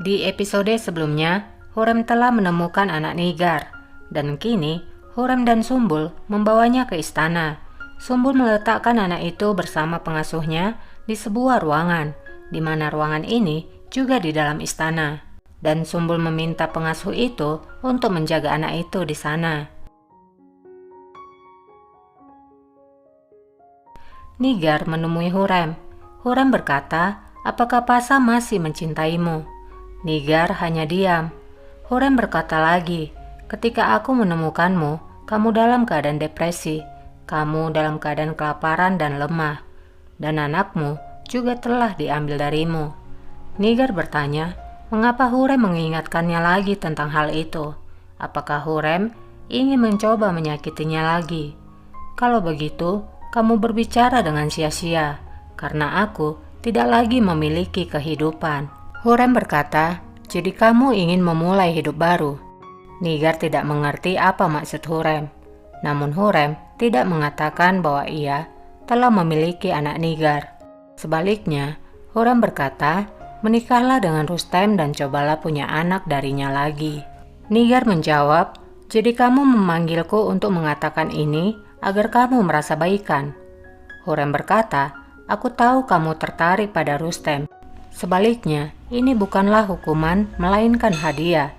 Di episode sebelumnya, Hurem telah menemukan anak Nigar, dan kini Hurem dan Sumbul membawanya ke istana. Sumbul meletakkan anak itu bersama pengasuhnya di sebuah ruangan, di mana ruangan ini juga di dalam istana. Dan Sumbul meminta pengasuh itu untuk menjaga anak itu di sana. Nigar menemui Hurem. Hurem berkata, "Apakah Pasa masih mencintaimu?" Nigar hanya diam. Hurem berkata lagi, "Ketika aku menemukanmu, kamu dalam keadaan depresi, kamu dalam keadaan kelaparan dan lemah, dan anakmu juga telah diambil darimu." Nigar bertanya, mengapa Hurem mengingatkannya lagi tentang hal itu? Apakah Hurem ingin mencoba menyakitinya lagi? Kalau begitu, kamu berbicara dengan sia-sia, karena aku tidak lagi memiliki kehidupan. Hurem berkata, "Jadi kamu ingin memulai hidup baru?" Nigar tidak mengerti apa maksud Hurem. Namun Hurem tidak mengatakan bahwa ia telah memiliki anak Nigar. Sebaliknya, Hurem berkata, "Menikahlah dengan Rustem dan cobalah punya anak darinya lagi." Nigar menjawab, "Jadi kamu memanggilku untuk mengatakan ini agar kamu merasa baikan?" Hurem berkata, "Aku tahu kamu tertarik pada Rustem. Sebaliknya, ini bukanlah hukuman melainkan hadiah.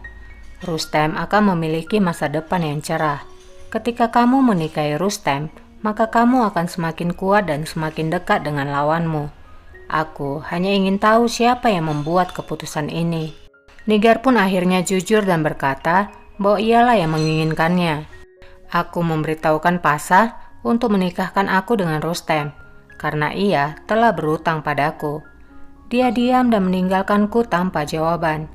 Rustem akan memiliki masa depan yang cerah. Ketika kamu menikahi Rustem, maka kamu akan semakin kuat dan semakin dekat dengan lawanmu. Aku hanya ingin tahu siapa yang membuat keputusan ini." Nigar pun akhirnya jujur dan berkata bahwa ialah yang menginginkannya. "Aku memberitahukan Pasa untuk menikahkan aku dengan Rustem, karena ia telah berutang padaku. Dia diam dan meninggalkanku tanpa jawaban.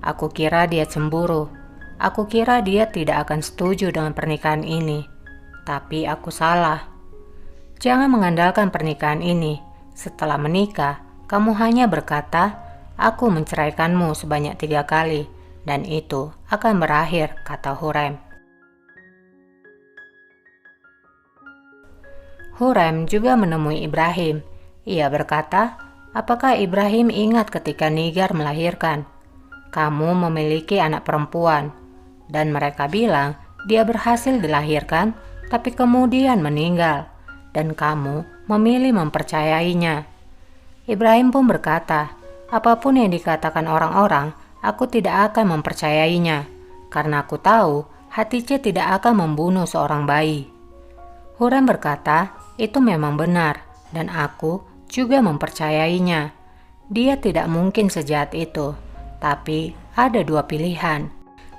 Aku kira dia cemburu. Aku kira dia tidak akan setuju dengan pernikahan ini. Tapi aku salah. Jangan mengandalkan pernikahan ini. Setelah menikah, kamu hanya berkata, 'Aku menceraikanmu sebanyak 3 kali, dan itu akan berakhir,' kata Hurem." Hurem juga menemui Ibrahim. Ia berkata, "Apakah Ibrahim ingat ketika Nigar melahirkan? Kamu memiliki anak perempuan." Dan mereka bilang dia berhasil dilahirkan, tapi kemudian meninggal, dan kamu memilih mempercayainya. Ibrahim pun berkata, "Apapun yang dikatakan orang-orang, aku tidak akan mempercayainya, karena aku tahu Hatice tidak akan membunuh seorang bayi." Hurem berkata, "Itu memang benar, dan aku juga mempercayainya. Dia tidak mungkin sejahat itu, tapi ada 2 pilihan.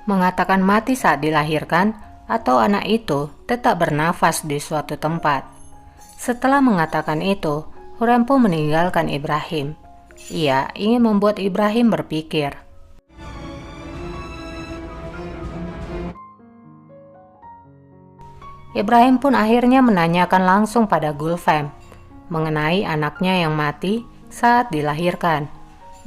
Mengatakan mati saat dilahirkan, atau anak itu tetap bernafas di suatu tempat." Setelah mengatakan itu, Hurem pun meninggalkan Ibrahim. Ia ingin membuat Ibrahim berpikir. Ibrahim pun akhirnya menanyakan langsung pada Gulfem mengenai anaknya yang mati saat dilahirkan.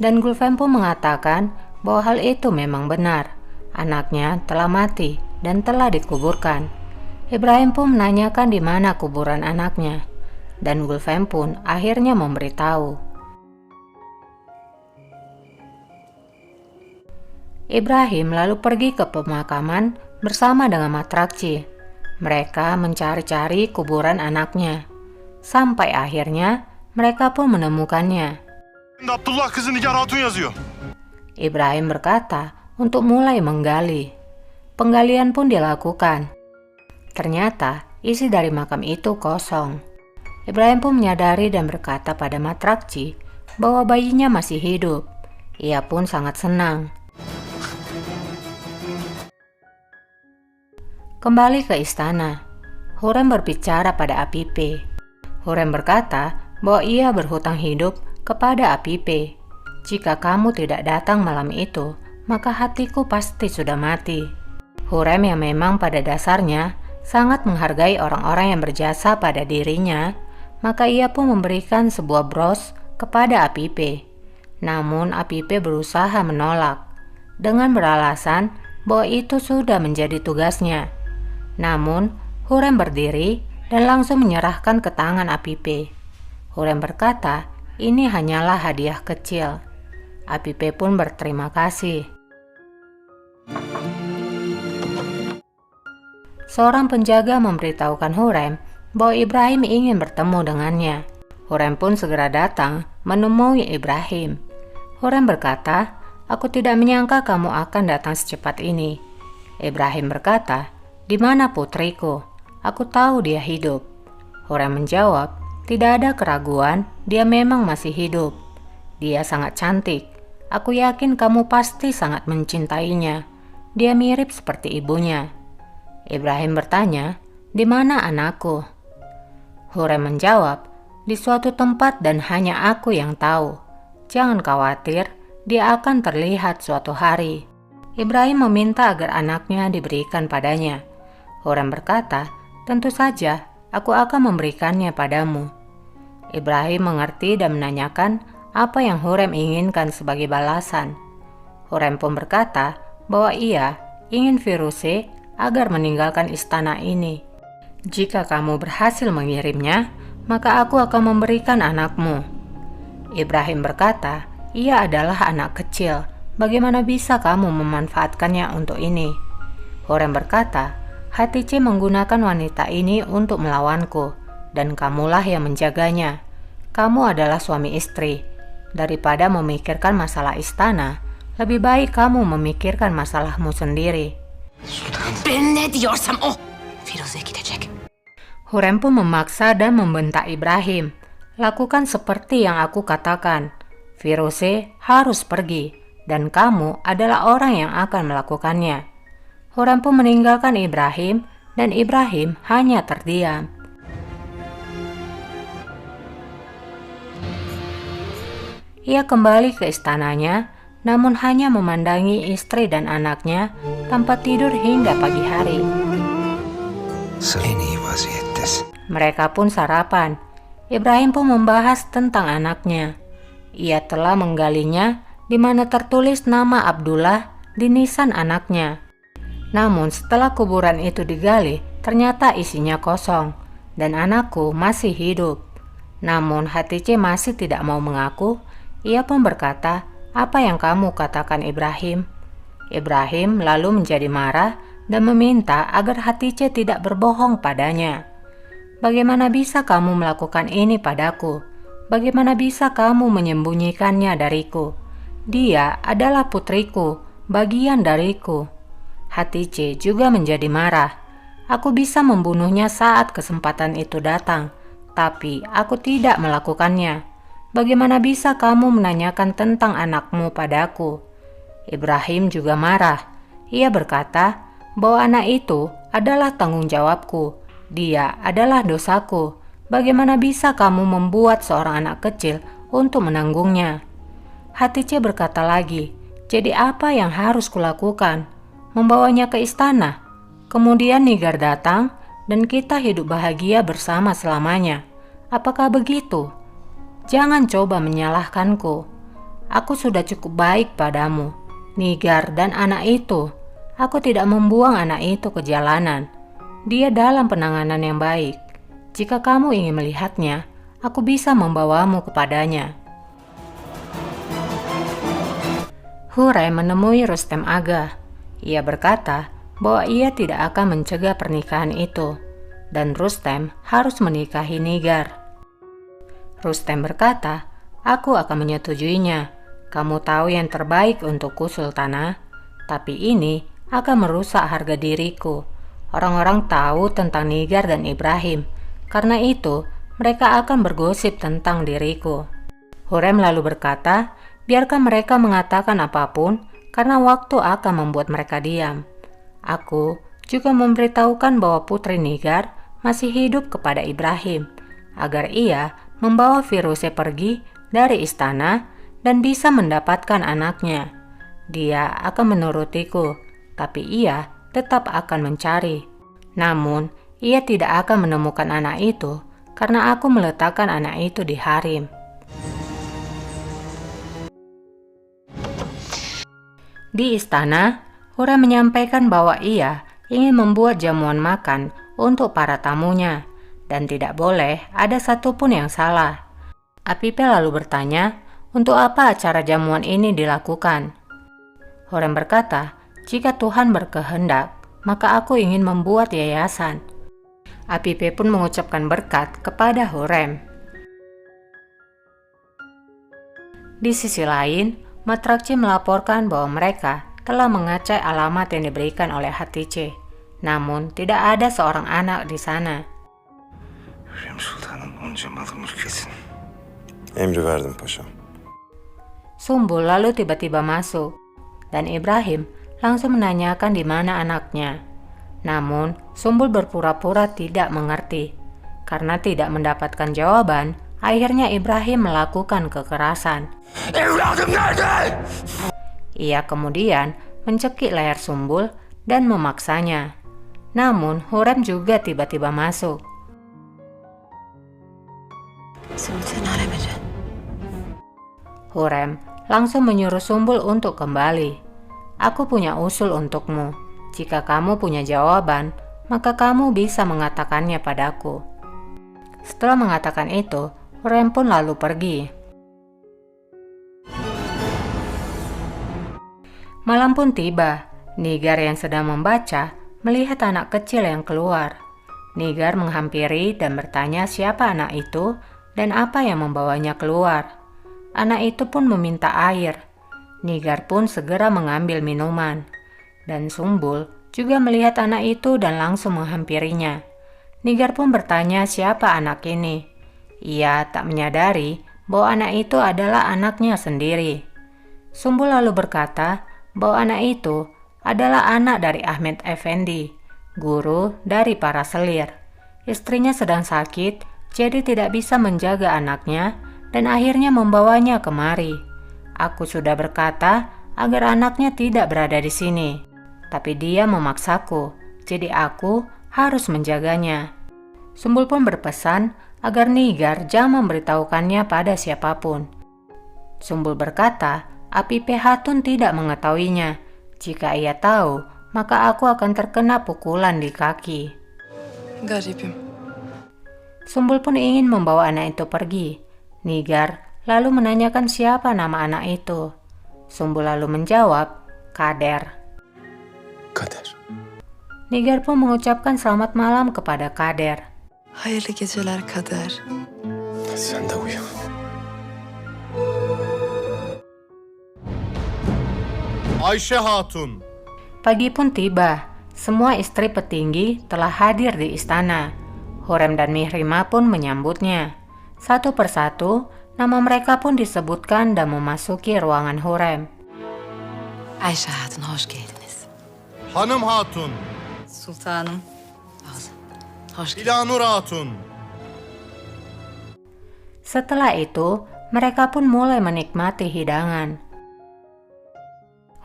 Dan Gulfem pun mengatakan bahwa hal itu memang benar. Anaknya telah mati dan telah dikuburkan. Ibrahim pun menanyakan di mana kuburan anaknya. Dan Gulfem pun akhirnya memberitahu. Ibrahim lalu pergi ke pemakaman bersama dengan Matrakci. Mereka mencari-cari kuburan anaknya. Sampai akhirnya mereka pun menemukannya. Abdullah kızı Nigar Hatun yazıyor. Ibrahim berkata untuk mulai menggali. Penggalian pun dilakukan. Ternyata isi dari makam itu kosong. Ibrahim pun menyadari dan berkata pada Matrakci bahwa bayinya masih hidup. Ia pun sangat senang. Kembali ke istana, Hurem berbicara pada Apipe. Hurem berkata bahwa ia berhutang hidup kepada Apipe. "Jika kamu tidak datang malam itu, maka hatiku pasti sudah mati." Hurem yang memang pada dasarnya sangat menghargai orang-orang yang berjasa pada dirinya, maka ia pun memberikan sebuah bros kepada Apipe. Namun Apipe berusaha menolak dengan beralasan bahwa itu sudah menjadi tugasnya. Namun Hurem berdiri dan langsung menyerahkan ke tangan Apipe. Hurem berkata, "Ini hanyalah hadiah kecil." Apipe pun berterima kasih. Seorang penjaga memberitahukan Hurrem bahwa Ibrahim ingin bertemu dengannya. Hurrem pun segera datang menemui Ibrahim. Hurrem berkata, "Aku tidak menyangka kamu akan datang secepat ini." Ibrahim berkata, "Di mana putriku? Aku tahu dia hidup." Hurrem menjawab, "Tidak ada keraguan, dia memang masih hidup. Dia sangat cantik. Aku yakin kamu pasti sangat mencintainya. Dia mirip seperti ibunya." Ibrahim bertanya, "Di mana anakku?" Hurrem menjawab, "Di suatu tempat dan hanya aku yang tahu. Jangan khawatir, dia akan terlihat suatu hari." Ibrahim meminta agar anaknya diberikan padanya. Hurrem berkata, "Tentu saja, aku akan memberikannya padamu." Ibrahim mengerti dan menanyakan apa yang Hurrem inginkan sebagai balasan. Hurrem pun berkata bahwa ia ingin Firuzeh agar meninggalkan istana ini. "Jika kamu berhasil mengirimnya, maka aku akan memberikan anakmu." Ibrahim berkata, "Ia adalah anak kecil. Bagaimana bisa kamu memanfaatkannya untuk ini?" Hurrem berkata, "Hatice menggunakan wanita ini untuk melawanku, dan kamulah yang menjaganya. Kamu adalah suami istri. Daripada memikirkan masalah istana, lebih baik kamu memikirkan masalahmu sendiri." Ben ne diyorsam o. Firuze gidecek. Hurrem pun memaksa dan membentak Ibrahim, "Lakukan seperti yang aku katakan. Firuzeh harus pergi, dan kamu adalah orang yang akan melakukannya." Hurrem pun meninggalkan Ibrahim, dan Ibrahim hanya terdiam. Ia kembali ke istananya, namun hanya memandangi istri dan anaknya tanpa tidur hingga pagi hari. Mereka pun sarapan. Ibrahim pun membahas tentang anaknya. Ia telah menggalinya di mana tertulis nama Abdullah di nisan anaknya. Namun setelah kuburan itu digali, ternyata isinya kosong dan anakku masih hidup. Namun Hatice masih tidak mau mengaku. Ia pun berkata, "Apa yang kamu katakan, Ibrahim?" Ibrahim lalu menjadi marah dan meminta agar Hatice tidak berbohong padanya. "Bagaimana bisa kamu melakukan ini padaku? Bagaimana bisa kamu menyembunyikannya dariku? Dia adalah putriku, bagian dariku." Hatice juga menjadi marah. "Aku bisa membunuhnya saat kesempatan itu datang, tapi aku tidak melakukannya. Bagaimana bisa kamu menanyakan tentang anakmu padaku?" Ibrahim juga marah. Ia berkata bahwa anak itu adalah tanggung jawabku. Dia adalah dosaku. Bagaimana bisa kamu membuat seorang anak kecil untuk menanggungnya? Hatice berkata lagi, "Jadi apa yang harus kulakukan? Membawanya ke istana? Kemudian Nigar datang dan kita hidup bahagia bersama selamanya. Apakah begitu? Jangan coba menyalahkanku. Aku sudah cukup baik padamu, Nigar dan anak itu. Aku tidak membuang anak itu ke jalanan. Dia dalam penanganan yang baik. Jika kamu ingin melihatnya, aku bisa membawamu kepadanya." Hurrem menemui Rustem Aga. Ia berkata bahwa ia tidak akan mencegah pernikahan itu, dan Rustem harus menikahi Nigar. Rustem berkata, "Aku akan menyetujuinya. Kamu tahu yang terbaik untukku, Sultana. Tapi ini akan merusak harga diriku. Orang-orang tahu tentang Nigar dan Ibrahim. Karena itu, mereka akan bergosip tentang diriku." Hurrem lalu berkata, "Biarkan mereka mengatakan apapun, karena waktu akan membuat mereka diam. Aku juga memberitahukan bahwa putri Nigar masih hidup kepada Ibrahim, agar ia membawa Firuzeh pergi dari istana dan bisa mendapatkan anaknya. Dia akan menurutiku, tapi ia tetap akan mencari. Namun, ia tidak akan menemukan anak itu karena aku meletakkan anak itu di harem." Di istana, Hurrem menyampaikan bahwa ia ingin membuat jamuan makan untuk para tamunya dan tidak boleh ada satupun yang salah. Apipe lalu bertanya, untuk apa acara jamuan ini dilakukan? Horem berkata, jika Tuhan berkehendak, maka aku ingin membuat yayasan. Apipe pun mengucapkan berkat kepada Horem. Di sisi lain, Matrakce melaporkan bahwa mereka telah mengacak alamat yang diberikan oleh Hatice. Namun, tidak ada seorang anak di sana. Hürrem Sultan'ın onca malı mülkesin. Emri verdim paşam. Sumbul lalu tiba-tiba masuk, dan Ibrahim langsung menanyakan di mana anaknya. Namun, Sumbul berpura-pura tidak mengerti. Karena tidak mendapatkan jawaban, akhirnya Ibrahim melakukan kekerasan. Evladım nerede? Ia kemudian mencekik leher Sumbul dan memaksanya. Namun, Hurrem juga tiba-tiba masuk. Sultan haremede. Hurrem langsung menyuruh Sumbul untuk kembali. Aku punya usul untukmu. Jika kamu punya jawaban, maka kamu bisa mengatakannya padaku. Setelah mengatakan itu, Hurrem pun lalu pergi. Malam pun tiba. Nigar yang sedang membaca melihat anak kecil yang keluar. Nigar menghampiri dan bertanya siapa anak itu dan apa yang membawanya keluar. Anak itu pun meminta air. Nigar pun segera mengambil minuman. Dan Sumbul juga melihat anak itu dan langsung menghampirinya. Nigar pun bertanya siapa anak ini. Ia tak menyadari bahwa anak itu adalah anaknya sendiri. Sumbul lalu berkata bahwa anak itu adalah anak dari Ahmed Effendi, guru dari para selir. Istrinya sedang sakit, jadi tidak bisa menjaga anaknya dan akhirnya membawanya kemari. Aku sudah berkata agar anaknya tidak berada di sini, tapi dia memaksaku, jadi aku harus menjaganya. Sumbul pun berpesan agar Nigar jangan memberitahukannya pada siapapun. Sumbul berkata, Apipe Hatun tidak mengetahuinya. Jika ia tahu, maka aku akan terkena pukulan di kaki. Garibim. Sumbul pun ingin membawa anak itu pergi. Nigar lalu menanyakan siapa nama anak itu. Sumbul lalu menjawab, Kader. Kader. Nigar pun mengucapkan selamat malam kepada Kader. Hayırlı geceler Kader. Sen de uyu. Ayşe Hatun. Pagi pun tiba. Semua istri petinggi telah hadir di istana. Hurrem dan Mihrimah pun menyambutnya. Satu persatu, nama mereka pun disebutkan dan memasuki ruangan Hurrem. Ayşe Hatun, hoş geldiniz. Hanım Hatun. Sultanım. Hoş geldiniz. İlanur Hatun. Setelah itu, mereka pun mulai menikmati hidangan.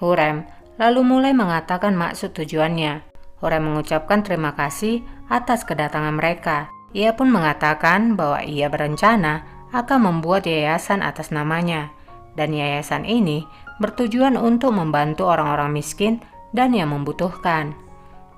Hurrem lalu mulai mengatakan maksud tujuannya. Hurrem mengucapkan terima kasih atas kedatangan mereka. Ia pun mengatakan bahwa ia berencana akan membuat yayasan atas namanya. Dan yayasan ini bertujuan untuk membantu orang-orang miskin dan yang membutuhkan.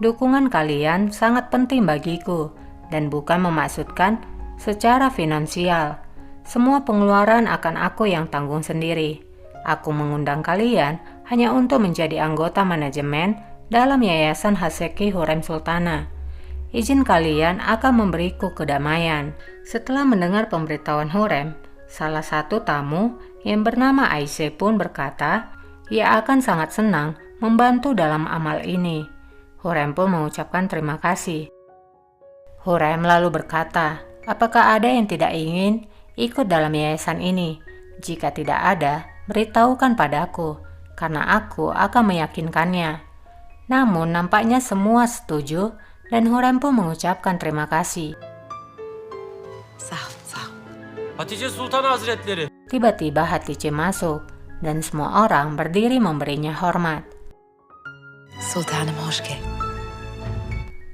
Dukungan kalian sangat penting bagiku dan bukan memaksudkan secara finansial. Semua pengeluaran akan aku yang tanggung sendiri. Aku mengundang kalian hanya untuk menjadi anggota manajemen dalam Yayasan Haseki Hurrem Sultana. Izin kalian akan memberiku kedamaian. Setelah mendengar pemberitahuan Hurrem, salah satu tamu yang bernama Aisyah pun berkata, ia akan sangat senang membantu dalam amal ini. Hurrem pun mengucapkan terima kasih. Hurrem lalu berkata, apakah ada yang tidak ingin ikut dalam yayasan ini? Jika tidak ada, beritahukan padaku, karena aku akan meyakinkannya. Namun nampaknya semua setuju dan Hurrem pun mengucapkan terima kasih. Sağ ol, sağ ol. Hatice Sultan Hazretleri. Tiba-tiba Hatice masuk dan semua orang berdiri memberinya hormat. Sultanım, hoş geldin.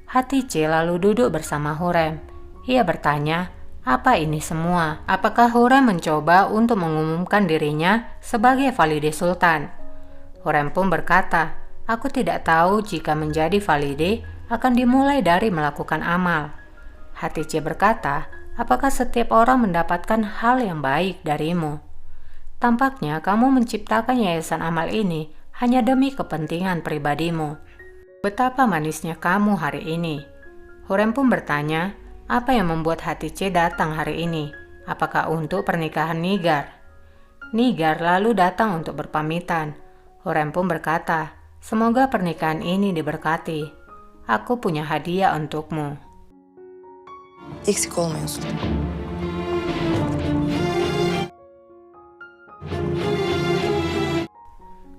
Hatice lalu duduk bersama Hurrem. Ia bertanya, apa ini semua? Apakah Hurrem mencoba untuk mengumumkan dirinya sebagai Valide Sultan? Hurrem pun berkata, aku tidak tahu jika menjadi Valide akan dimulai dari melakukan amal. Hatice berkata, apakah setiap orang mendapatkan hal yang baik darimu? Tampaknya kamu menciptakan yayasan amal ini hanya demi kepentingan pribadimu. Betapa manisnya kamu hari ini. Hurrem pun bertanya, apa yang membuat Hatice datang hari ini? Apakah untuk pernikahan Nigar? Nigar lalu datang untuk berpamitan. Hurrem pun berkata, semoga pernikahan ini diberkati. Aku punya hadiah untukmu. Eksik olmayın sultanım.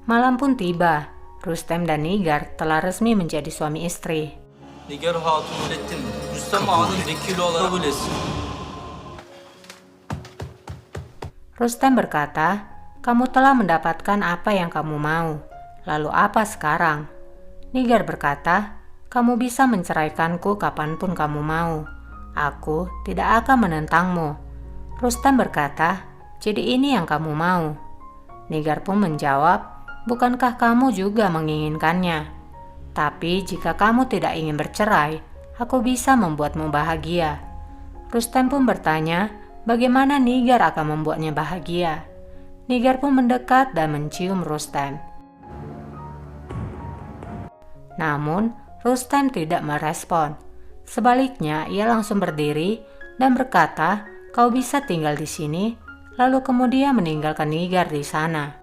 Malam pun tiba. Rustem dan Nigar telah resmi menjadi suami istri. Nigar Hatun Nurettin, Rüstem Ağa'nın vekili olarak kabul etsin. Rustem berkata, kamu telah mendapatkan apa yang kamu mau. Lalu apa sekarang? Nigar berkata, kamu bisa menceraikanku kapanpun kamu mau. Aku tidak akan menentangmu. Rustem berkata, jadi ini yang kamu mau? Nigar pun menjawab, bukankah kamu juga menginginkannya? Tapi jika kamu tidak ingin bercerai, aku bisa membuatmu bahagia. Rustem pun bertanya, bagaimana Nigar akan membuatnya bahagia? Nigar pun mendekat dan mencium Rustem. Namun, Rustem tidak merespon. Sebaliknya, ia langsung berdiri dan berkata, kau bisa tinggal di sini, lalu kemudian meninggalkan Nigar di sana.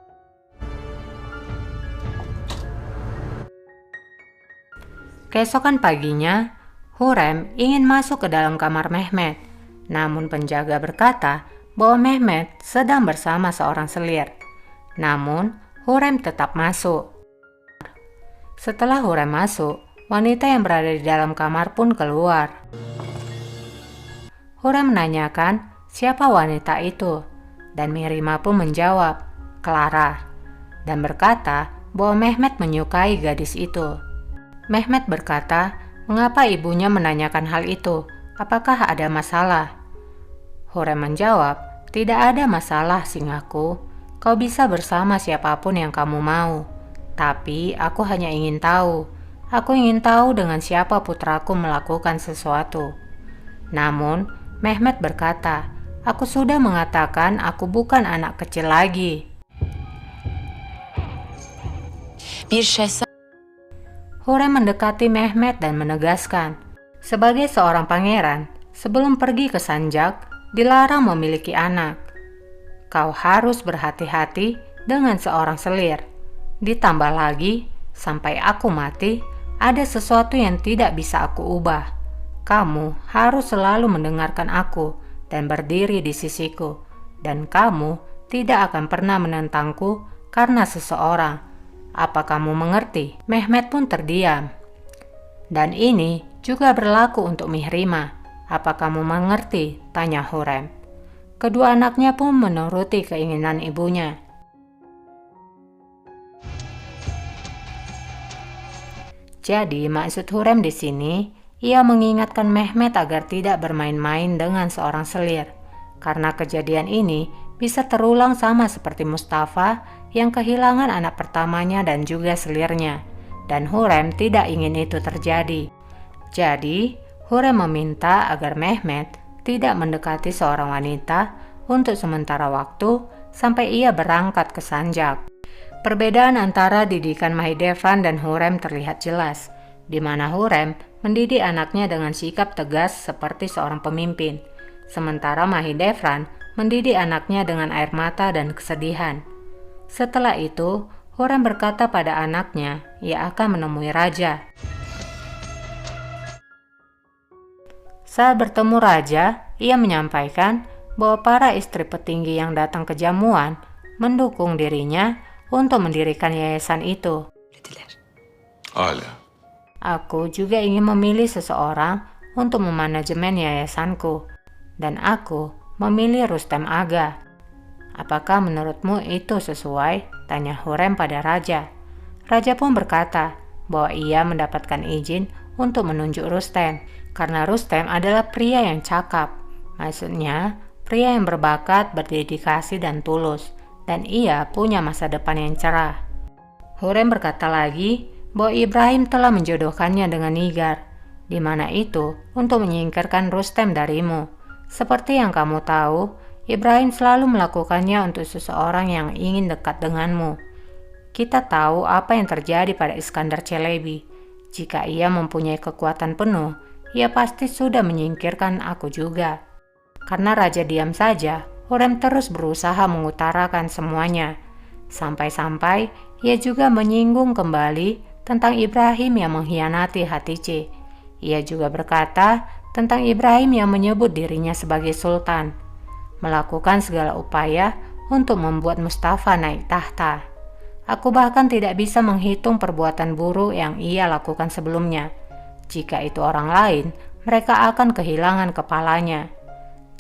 Keesokan paginya, Hurrem ingin masuk ke dalam kamar Mehmet. Namun penjaga berkata bahwa Mehmet sedang bersama seorang selir. Namun, Hurrem tetap masuk. Setelah Hurrem masuk, wanita yang berada di dalam kamar pun keluar. Hurrem menanyakan siapa wanita itu, dan Mirima pun menjawab, Clara, dan berkata bahwa Mehmet menyukai gadis itu. Mehmet berkata, mengapa ibunya menanyakan hal itu? Apakah ada masalah? Hurrem menjawab, tidak ada masalah singaku. Kau bisa bersama siapapun yang kamu mau. Tapi aku hanya ingin tahu. Aku ingin tahu dengan siapa putraku melakukan sesuatu. Namun, Mehmet berkata, aku sudah mengatakan aku bukan anak kecil lagi. Bir şehzade Hurrem mendekati Mehmet dan menegaskan, sebagai seorang pangeran, sebelum pergi ke Sanjak, dilarang memiliki anak. Kau harus berhati-hati dengan seorang selir. Ditambah lagi, sampai aku mati, ada sesuatu yang tidak bisa aku ubah. Kamu harus selalu mendengarkan aku dan berdiri di sisiku, dan kamu tidak akan pernah menentangku karena seseorang. Apa kamu mengerti? Mehmet pun terdiam. Dan ini juga berlaku untuk Mihrima. Apa kamu mengerti? Tanya Hurrem. Kedua anaknya pun menuruti keinginan ibunya. Jadi maksud Hurrem di sini, ia mengingatkan Mehmet agar tidak bermain-main dengan seorang selir. Karena kejadian ini bisa terulang sama seperti Mustafa yang kehilangan anak pertamanya dan juga selirnya. Dan Hurrem tidak ingin itu terjadi. Jadi, Hurrem meminta agar Mehmet tidak mendekati seorang wanita untuk sementara waktu sampai ia berangkat ke Sanjak. Perbedaan antara didikan Mahidevran dan Hurrem terlihat jelas, di mana Hurrem mendidik anaknya dengan sikap tegas seperti seorang pemimpin, sementara Mahidevran mendidik anaknya dengan air mata dan kesedihan. Setelah itu, Hurrem berkata pada anaknya, ia akan menemui raja. Saat bertemu raja, ia menyampaikan bahwa para istri petinggi yang datang ke jamuan mendukung dirinya untuk mendirikan yayasan itu. Hala. Aku juga ingin memilih seseorang untuk memanajemen yayasanku, dan aku memilih Rustem Aga. Apakah menurutmu itu sesuai? Tanya Hurrem pada raja. Raja pun berkata bahwa ia mendapatkan izin untuk menunjuk Rustem, karena Rustem adalah pria yang cakap. Maksudnya, pria yang berbakat, berdedikasi dan tulus, dan ia punya masa depan yang cerah. Hurrem berkata lagi bahwa Ibrahim telah menjodohkannya dengan Nigar, di mana itu untuk menyingkirkan Rustem darimu. Seperti yang kamu tahu, Ibrahim selalu melakukannya untuk seseorang yang ingin dekat denganmu. Kita tahu apa yang terjadi pada Iskandar Celebi. Jika ia mempunyai kekuatan penuh, ia pasti sudah menyingkirkan aku juga. Karena raja diam saja, Hurrem terus berusaha mengutarakan semuanya. Sampai-sampai ia juga menyinggung kembali tentang Ibrahim yang mengkhianati Hatice. Ia juga berkata tentang Ibrahim yang menyebut dirinya sebagai sultan, melakukan segala upaya untuk membuat Mustafa naik tahta. Aku bahkan tidak bisa menghitung perbuatan buruk yang ia lakukan sebelumnya. Jika itu orang lain, mereka akan kehilangan kepalanya.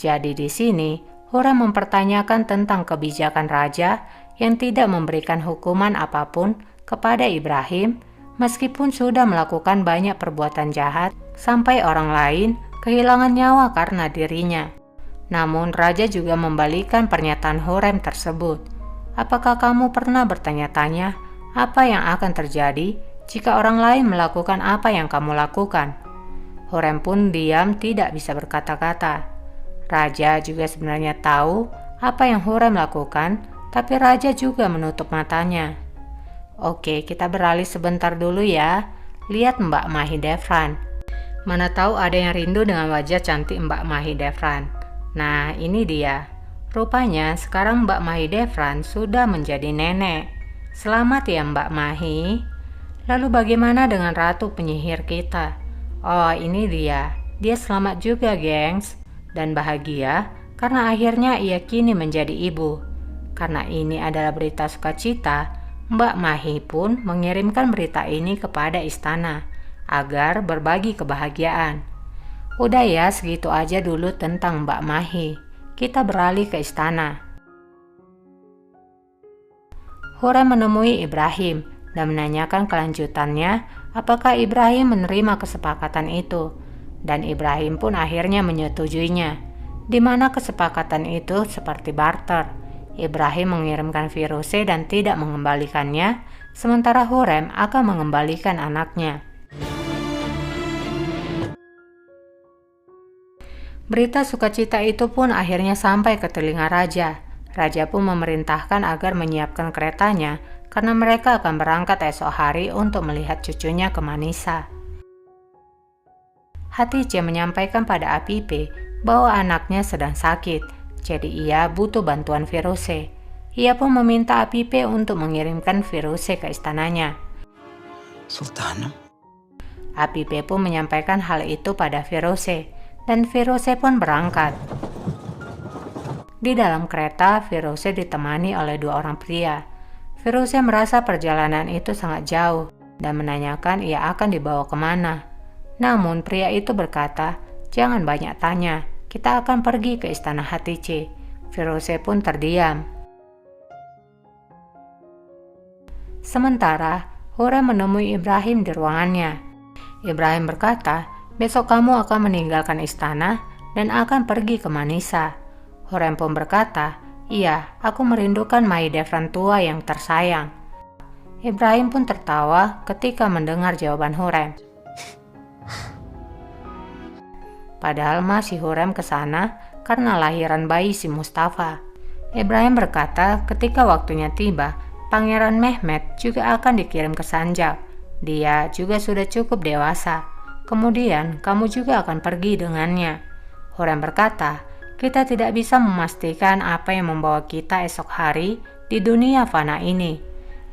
Jadi di sini, Hurrem mempertanyakan tentang kebijakan raja yang tidak memberikan hukuman apapun kepada Ibrahim meskipun sudah melakukan banyak perbuatan jahat sampai orang lain kehilangan nyawa karena dirinya. Namun raja juga membalikan pernyataan Hurrem tersebut. Apakah kamu pernah bertanya-tanya apa yang akan terjadi jika orang lain melakukan apa yang kamu lakukan? Hurrem pun diam, tidak bisa berkata-kata. Raja juga sebenarnya tahu apa yang Hurrem lakukan, tapi raja juga menutup matanya. Oke, kita beralih sebentar dulu ya. Lihat Mbak Mahidevran. Mana tahu ada yang rindu dengan wajah cantik Mbak Mahidevran. Nah, ini dia. Rupanya sekarang Mbak Mahidevran sudah menjadi nenek. Selamat ya Mbak Mahi. Lalu bagaimana dengan ratu penyihir kita? Oh, ini dia. Dia selamat juga, gengs. Dan bahagia karena akhirnya ia kini menjadi ibu. Karena ini adalah berita sukacita, Mbak Mahi pun mengirimkan berita ini kepada istana agar berbagi kebahagiaan. Udah ya, segitu aja dulu tentang Mbak Mahi. Kita beralih ke istana. Hurrem menemui Ibrahim dan menanyakan kelanjutannya apakah Ibrahim menerima kesepakatan itu. Dan Ibrahim pun akhirnya menyetujuinya, di mana kesepakatan itu seperti barter. Ibrahim mengirimkan Firuze dan tidak mengembalikannya, sementara Hurrem akan mengembalikan anaknya. Berita sukacita itu pun akhirnya sampai ke telinga raja. Raja pun memerintahkan agar menyiapkan keretanya karena mereka akan berangkat esok hari untuk melihat cucunya ke Manisa. Hatice menyampaikan pada Apipe bahwa anaknya sedang sakit, jadi ia butuh bantuan Firuze. Ia pun meminta Apipe untuk mengirimkan Firuze ke istananya. Sultanım. Apipe pun menyampaikan hal itu pada Firuze, dan Firuze pun berangkat. Di dalam kereta, Firuze ditemani oleh dua orang pria. Firuze merasa perjalanan itu sangat jauh dan menanyakan ia akan dibawa kemana. Namun pria itu berkata, jangan banyak tanya, kita akan pergi ke istana Hatice. Firuze pun terdiam. Sementara, Hurrem menemui Ibrahim di ruangannya. Ibrahim berkata, besok kamu akan meninggalkan istana dan akan pergi ke Manisa. Hurrem pun berkata, iya, aku merindukan Mahidevran tua yang tersayang. Ibrahim pun tertawa ketika mendengar jawaban Hurrem. Padahal masih Hurrem ke sana karena lahiran bayi si Mustafa. Ibrahim berkata ketika waktunya tiba, Pangeran Mehmet juga akan dikirim ke Sanjak. Dia juga sudah cukup dewasa. Kemudian kamu juga akan pergi dengannya. Hurrem berkata, kita tidak bisa memastikan apa yang membawa kita esok hari di dunia fana ini.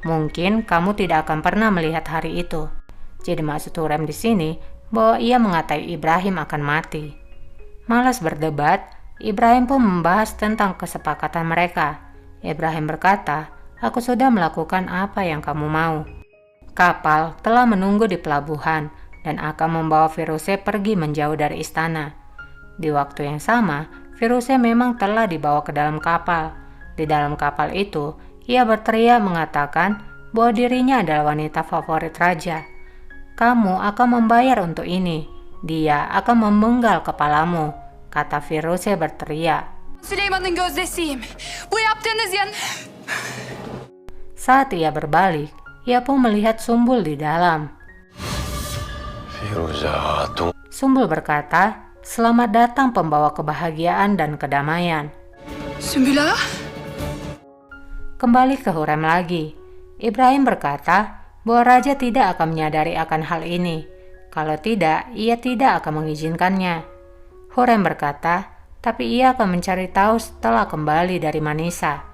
Mungkin kamu tidak akan pernah melihat hari itu. Jadi maksud Hurrem di sini bahwa ia mengatai Ibrahim akan mati. Malas berdebat, Ibrahim pun membahas tentang kesepakatan mereka. Ibrahim berkata, aku sudah melakukan apa yang kamu mau. Kapal telah menunggu di pelabuhan dan akan membawa Firuze pergi menjauh dari istana. Di waktu yang sama, Firuze memang telah dibawa ke dalam kapal. Di dalam kapal itu, ia berteriak mengatakan bahwa dirinya adalah wanita favorit raja. Kamu akan membayar untuk ini. Dia akan memenggal kepalamu, kata Firuze berteriak. Süleyman'ın gözdesiyim. Bu yaptığınız Saat ia berbalik, ia pun melihat Sumbul di dalam. Firuze Hatun. Sumbul berkata, selamat datang pembawa kebahagiaan dan kedamaian. Sümbüla? Kembali ke Hurrem lagi. Ibrahim berkata bahwa raja tidak akan menyadari akan hal ini. Kalau tidak, ia tidak akan mengizinkannya. Hurrem berkata, tapi ia akan mencari tahu setelah kembali dari Manisa.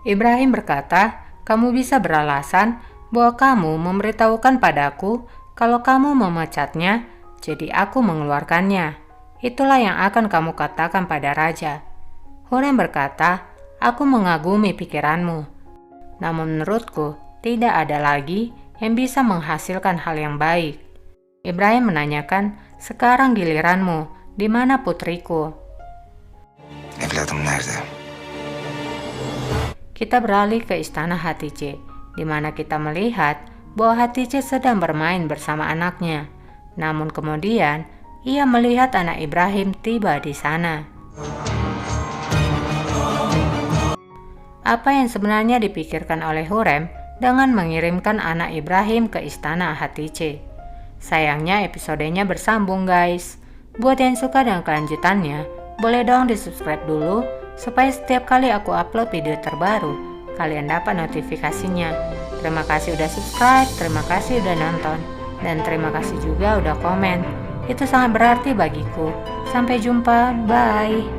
Ibrahim berkata, kamu bisa beralasan bahwa kamu memberitahukan padaku kalau kamu memecatnya, jadi aku mengeluarkannya. Itulah yang akan kamu katakan pada raja. Hurrem berkata, aku mengagumi pikiranmu. Namun menurutku, tidak ada lagi yang bisa menghasilkan hal yang baik. Ibrahim menanyakan, sekarang giliranmu, di mana putriku? Evladım nerede? Kita beralih ke istana Hatice, di mana kita melihat bahwa Hatice sedang bermain bersama anaknya. Namun kemudian, ia melihat anak Ibrahim tiba di sana. Apa yang sebenarnya dipikirkan oleh Hurrem dengan mengirimkan anak Ibrahim ke istana Hatice? Sayangnya episodenya bersambung guys. Buat yang suka dengan kelanjutannya, boleh dong di subscribe dulu supaya setiap kali aku upload video terbaru, kalian dapat notifikasinya. Terima kasih udah subscribe, terima kasih udah nonton, dan terima kasih juga udah komen. Itu sangat berarti bagiku. Sampai jumpa, bye.